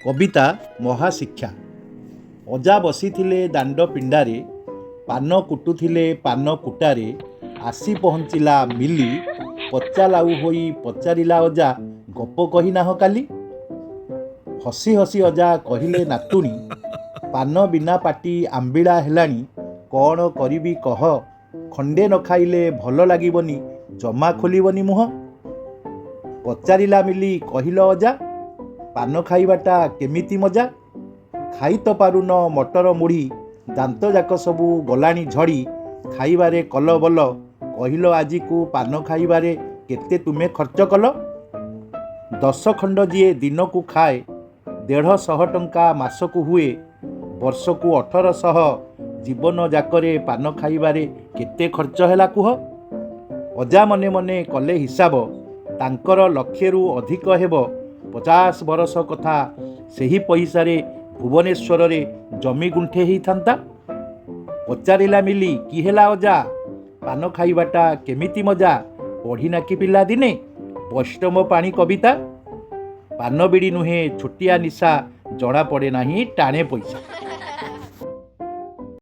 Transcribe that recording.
कविता महाशिक्षा। अजा बसीथिले दांड पिंडारे, पान कुटुथिले पान कुटारे, आसी पहुँचिला मिली, पचालाउ होई पचारिला अजा गप कही नाह काली। हसी हसी अजा कहिले नातुणी, पान बिना पाटी आंबिळा हेलाणी, कौन करिबी कह, खंडे न खाइले भल लागिबनी, जमा खोलिबनी मुह। पचारिला मिली कहिल अजा, पान खाइबाटा केमिति मजा, खाई तो पारुन मटर मुढ़ी, दांत जाक सबू गलाणी झड़ी, खाइबारे कल बल, कहिल आजी को पान खाइबारे केते तुमे खर्च कल। 10 खंड जीए दिन को खाए, 150 टंका मासकु हुए, वर्ष को 1800, जीवन जाकरे पान खाइबारे केते खर्च हैला कुह। अजा मने मने कले हिसाब, तांकर लक्षेरु अधिक हेब 50 बरस कथा, सेही पैसारे भुवनेश्वर रे जमी गुंठे ही थांता। पचारिला मिली कि हेला अजा, पान खाइबाटा केमिति मजा, पढ़ी कि पिला दिने वैष्णव पाणी कविता। पान बिड़ी नुहे छोटिया निशा, जड़ा पड़े नाही टाणे पैसा।